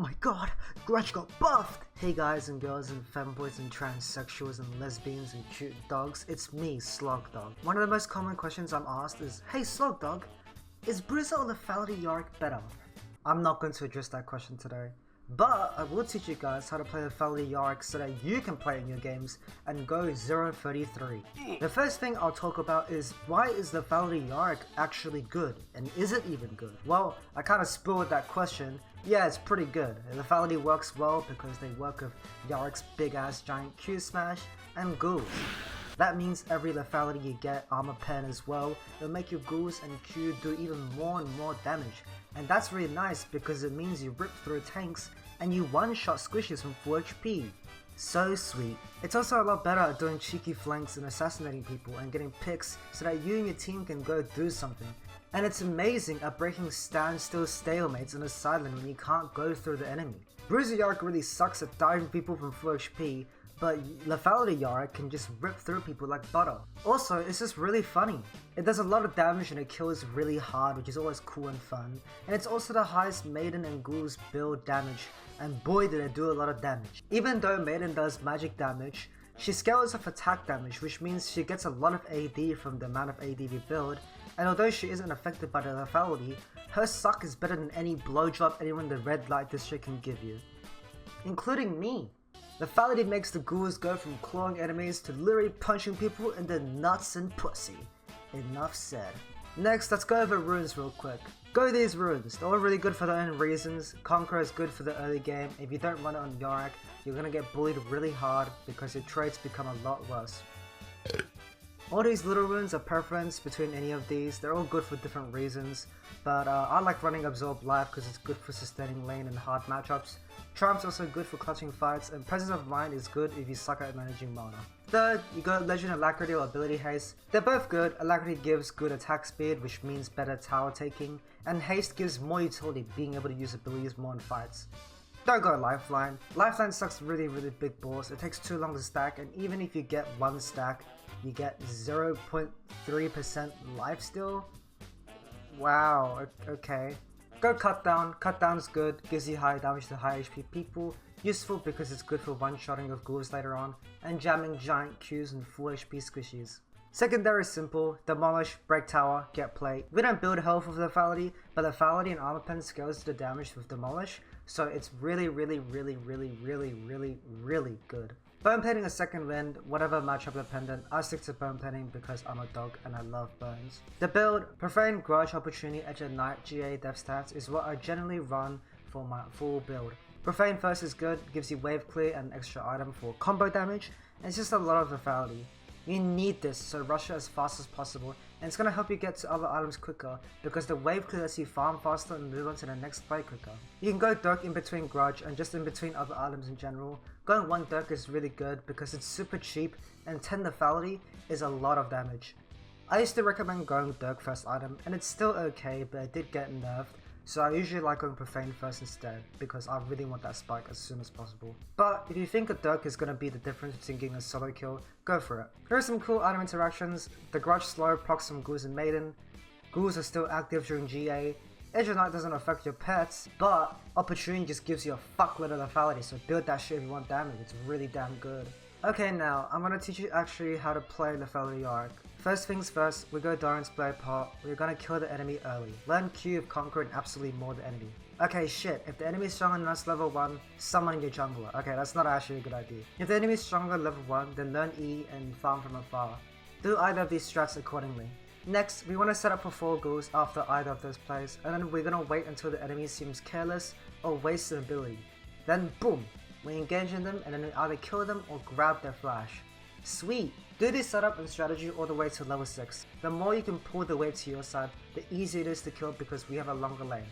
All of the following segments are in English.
my god, Grudge got buffed! Hey guys and girls and femboys and transsexuals and lesbians and cute dogs, it's me, Slogdog. One of the most common questions I'm asked is, hey Slogdog, is Bruiser or lethality Yorick better? I'm not going to address that question today, but I will teach you guys how to play lethality Yorick so that you can play in your games and go 0-33. The first thing I'll talk about is, why is lethality Yorick actually good, and is it even good? Well, I kind of spoiled that question. Yeah, it's pretty good. Lethality works well because they work with Yorick's big ass giant Q smash and ghouls. That means every lethality you get armor pen as well, it'll make your ghouls and Q do even more and more damage. And that's really nice because it means you rip through tanks and you one-shot squishes from full HP. So sweet. It's also a lot better at doing cheeky flanks and assassinating people and getting picks so that you and your team can go do something. And it's amazing at breaking standstill stalemates in a sideline when you can't go through the enemy. Bruiser Yorick really sucks at diving people from full HP, but lethality Yorick can just rip through people like butter. Also, it's just really funny. It does a lot of damage and it kills really hard, which is always cool and fun. And it's also the highest Maiden and Ghouls build damage, and boy did it do a lot of damage. Even though Maiden does magic damage, she scales off attack damage, which means she gets a lot of AD from the amount of AD we build, and although she isn't affected by the lethality, her suck is better than any blowjob anyone in the red light district can give you. Including me. Lethality makes the ghouls go from clawing enemies to literally punching people in the nuts and pussy. Enough said. Next, let's go over runes real quick. Go these runes, they're all really good for their own reasons. Conqueror is good for the early game. If you don't run it on Yorick, you're gonna get bullied really hard because your traits become a lot worse. All these little runes are preference between any of these, they're all good for different reasons, but I like running Absorb Life because it's good for sustaining lane and hard matchups. Charm's also good for clutching fights, and Presence of Mind is good if you suck at managing mana. Third, you got Legend Alacrity or Ability Haste. They're both good. Alacrity gives good attack speed, which means better tower taking, and Haste gives more utility, being able to use abilities more in fights. Don't go Lifeline. Lifeline sucks really big balls, it takes too long to stack, and even if you get one stack, you get 0.3% lifesteal? Wow, okay. Go Cut Down. Cut Down's good, gives you high damage to high HP people, useful because it's good for one-shotting of ghouls later on, and jamming giant Qs and full HP squishies. Secondary is simple, Demolish, Break Tower, Get Plate. We don't build health with lethality, but lethality and armor pen scales to the damage with Demolish, so it's really good. Bone Plating is second wind, whatever matchup dependent. I stick to Bone Plating because I'm a dog and I love bones. The build, Profane, Grudge, Opportunity, Edge of Night, GA, Death Stats is what I generally run for my full build. Profane first is good, gives you wave clear and extra item for combo damage, and it's just a lot of lethality. You need this, so rush it as fast as possible, and it's gonna help you get to other items quicker because the wave clear lets you farm faster and move on to the next play quicker. You can go Dirk in between Grudge and just in between other items in general. Going one Dirk is really good because it's super cheap and 10 lethality is a lot of damage. I used to recommend going Dirk first item and it's still okay, but it did get nerfed. So I usually like going Profane first instead, because I really want that spike as soon as possible. But if you think a Dirk is going to be the difference between getting a solo kill, go for it. Here are some cool item interactions. The Grudge slow procs from Ghouls and Maiden. Ghouls are still active during GA. Edge of Night doesn't affect your pets, but Opportunity just gives you a fuckload of lethality, so build that shit if you want damage, it's really damn good. Okay, now, I'm gonna teach you actually how to play lethality Yorick. First things first, we go Doran's Blade Pot, we're gonna kill the enemy early. Learn Q of Conquer and absolutely maul the enemy. Okay, shit, if the enemy is stronger than us level 1, summon your jungler. Okay, that's not actually a good idea. If the enemy is stronger level 1, then learn E and farm from afar. Do either of these strats accordingly. Next, we want to set up for 4 ghouls after either of those plays, and then we're gonna wait until the enemy seems careless or wastes an ability. Then boom, we engage in them and then we either kill them or grab their flash. Sweet! Do this setup and strategy all the way to level 6. The more you can pull the wave to your side, the easier it is to kill because we have a longer lane.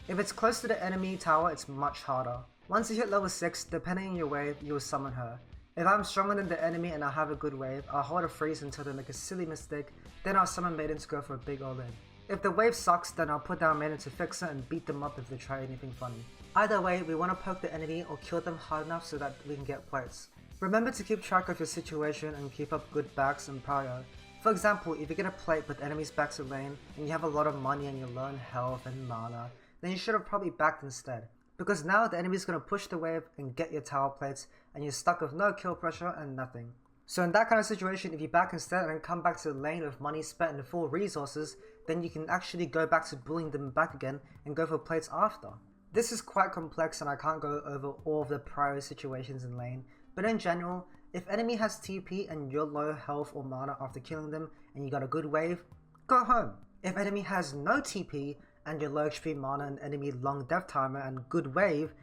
If it's close to the enemy tower, it's much harder. Once you hit level 6, depending on your wave, you will summon her. If I'm stronger than the enemy and I have a good wave, I'll hold a freeze until they make a silly mistake, then I'll summon Maiden to go for a big all-in. If the wave sucks, then I'll put down Maiden to fix it and beat them up if they try anything funny. Either way, we want to poke the enemy or kill them hard enough so that we can get plates. Remember to keep track of your situation and keep up good backs and prio. For example, if you get a plate but the enemy's back to lane and you have a lot of money and you learn health and mana, then you should have probably backed instead. because now the enemy's going to push the wave and get your tower plates, and you're stuck with no kill pressure and nothing. So in that kind of situation, if you back instead and then come back to the lane with money spent and full resources, then you can actually go back to bullying them back again and go for plates after. This is quite complex and I can't go over all of the prior situations in lane, but in general, if enemy has TP and you're low health or mana after killing them and you got a good wave, go home. If enemy has no TP and you're low HP mana and enemy long death timer and good wave,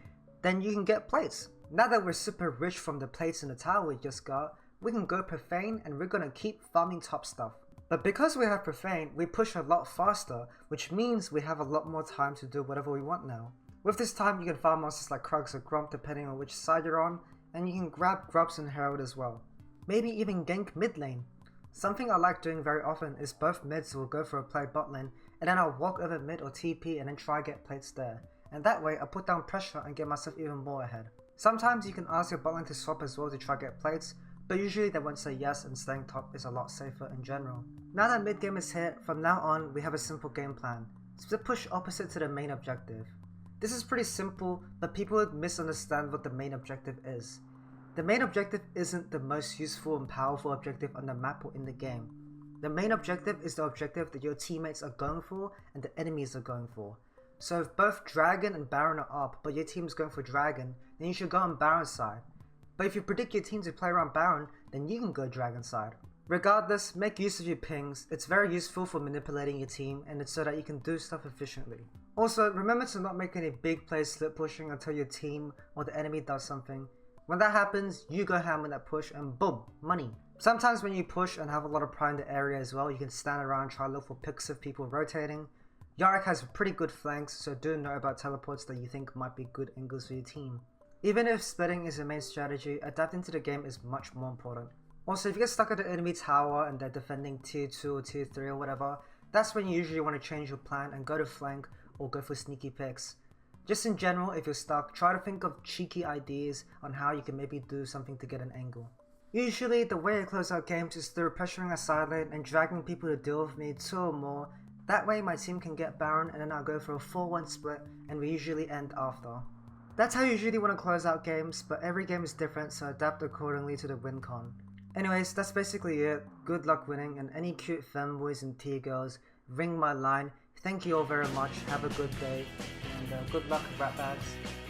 then you can get plates. Now that we're super rich from the plates in the tower we just got, we can go profane and we're gonna keep farming top stuff. But because we have profane, we push a lot faster, which means we have a lot more time to do whatever we want now. With this time, you can farm monsters like Krugs or Grump depending on which side you're on, and you can grab Grubs and Herald as well. Maybe even gank mid lane. Something I like doing very often is both mids will go for a play bot lane, and then I'll walk over mid or TP and then try get plates there. And that way I put down pressure and get myself even more ahead. Sometimes you can ask your bot lane to swap as well to try get plates, but usually they won't say yes and staying top is a lot safer in general. Now that mid game is hit, from now on we have a simple game plan. Split push opposite to the main objective. This is pretty simple, but people would misunderstand what the main objective is. The main objective isn't the most useful and powerful objective on the map or in the game. The main objective is the objective that your teammates are going for and the enemies are going for. So if both Dragon and Baron are up, but your team is going for Dragon, then you should go on Baron's side. But if you predict your team to play around Baron, then you can go Dragon side. Regardless, make use of your pings. It's very useful for manipulating your team, and it's so that you can do stuff efficiently. Also, remember to not make any big plays slip pushing until your team or the enemy does something. When that happens, you go ham on that push and boom, money. Sometimes when you push and have a lot of pride in the area as well, you can stand around and try to look for picks of people rotating. Yorick has pretty good flanks, so do know about teleports that you think might be good angles for your team. Even if splitting is your main strategy, adapting to the game is much more important. Also, if you get stuck at the enemy tower and they're defending tier 2 or tier 3 or whatever, that's when you usually want to change your plan and go to flank or go for sneaky picks. Just in general, if you're stuck, try to think of cheeky ideas on how you can maybe do something to get an angle. Usually, the way I close out games is through pressuring a side lane and dragging people to deal with me 2 or more. That way my team can get Baron and then I'll go for a 4-1 split and we usually end after. That's how you usually want to close out games, but every game is different, so adapt accordingly to the win con. Anyways, that's basically it. Good luck winning, and any cute femboys and T-girls, ring my line. Thank you all very much, have a good day, and good luck, rat bags.